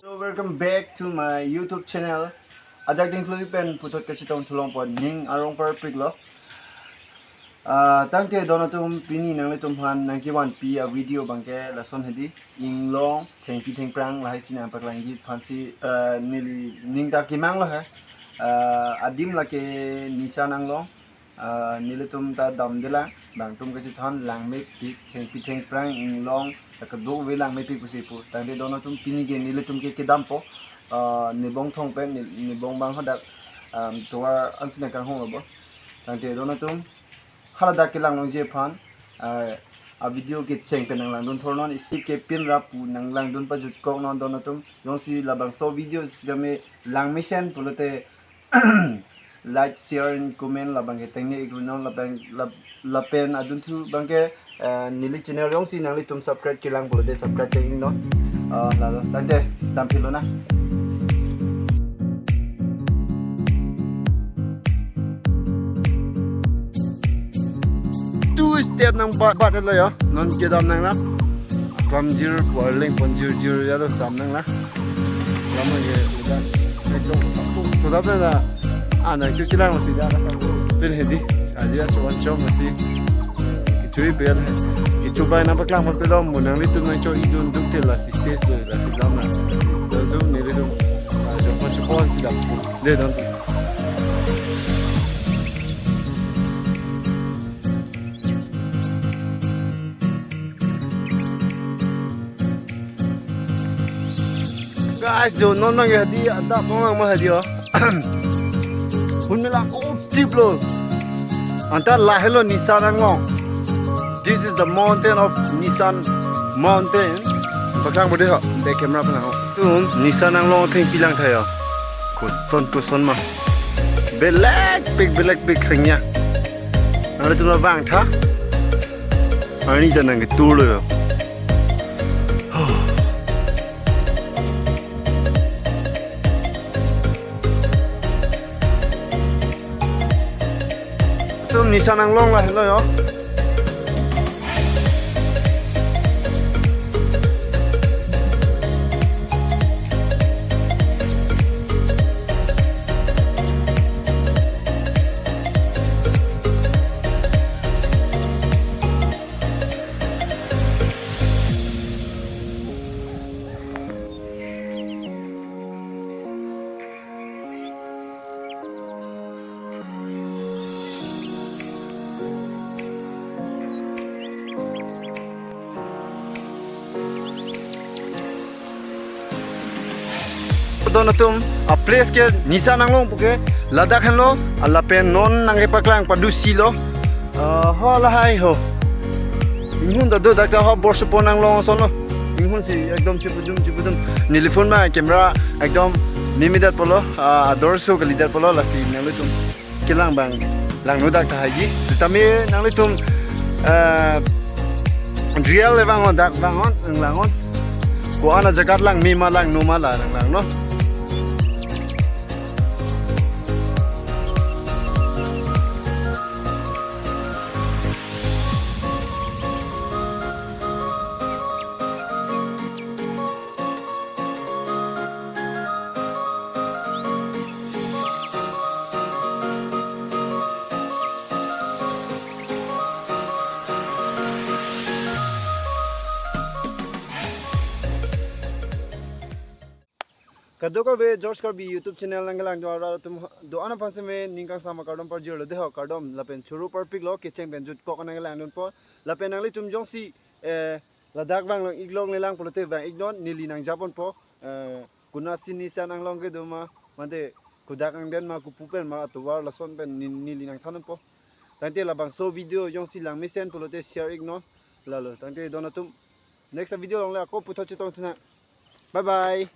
So welcome back to my YouTube channel. Ajak ding klui pen putot ka chitong tulong po ning arong par priglo. Tangke donatum pini nang litum han nang kiwan pi a video bangke lason hedi ing long theng pi theng prang lahai sina pak lang ji phansi nili ning ta kimang lo ha. Adim la ke nisan ang long nilitum ta dam dela bang tum ka chithon lang me pi theng prang ing long ka do we lang me pi pusi pu tangke donatum pini ge nilitum ke kedam po nibong thong pen nibong bang hodak tuar ansina kang hong bo tangke donatum halada ke lang nong je phan a video ke cheng pe nang lang don thor non skip ke pin rap nang lang don pa jut ko non don tum yong si labang so video jame lang mission pulote like share and comment labang ke tengne igu non labang lapen adun thu bangke nili channel yong si nang li tum subscribe ke lang pulote subscribe ke no la tante tampilo na step nang bat lo ya non ke dam nang la ram jir warling pon jir ya do dam nang la ram ge da ekdom sapu to da da ana chu chilang mo si da la pen hedi aja chuan chom ma si ki chui pe la ki chu bai na ba klang mo pe lo mo nang li tu nang cho I dun duk te la si stes lo la si dam na do do ni re do jo ko chu pon si da de don guys, jo non mang hadi ada pong mang hadi oh. Hun mela optip lo. Anta lahelo Nissan angong. This is the mountain of Nissan mountain. Bakang bode ho, de camera pa na ho. Tun Nissan anglong thing pilang thayo. Kuson ma. Black big khanya. Nang tu bang tha. Ani janang ke tur lo. Tum Nissan ang long lah hello yo. Donatum a place ke Nissan anglong puke Ladakh lo ala pen non nang epaklang padusi lo ho la hai ho inghun da do da ho borso pon anglong so lo inghun si ekdom chipudum nilifon ma camera ekdom mimidat polo adorso kalidat polo la si nang lutum kilang bang lang no dak ta haji tami nang lutum real lewang on dak bangon langon ko ana jagat lang mi malang no mala lang no. कदो का वे जॉर्ज का भी YouTube channel लंगलांग द्वारा तुम दो आना फंसे में निंका सामा कार्डम पर जोड़ दे हो कार्डम लपेन शुरू पर पिक लो किचेंग बेन जुट को लंगलांग दुन पर लपेन नंगली तुम जोंसी लद्दाख बांग लो इग्लोंग लेलांग पुलते बांग इग्नोन नीली नंग जापन पर कुना सिनीसा नंगलोंग के दो मा मते कुदाक अंगन मा कुपुपेन मा तुवार लसन पेन नीली नंग थानन पर तंते लबांग सो वीडियो जोंसी लंग मिसेन पुलते शेयर इग्नोन लालो तंते दोना तुम नेक्स्ट वीडियो लंगले ako puto chitong tuna bye bye.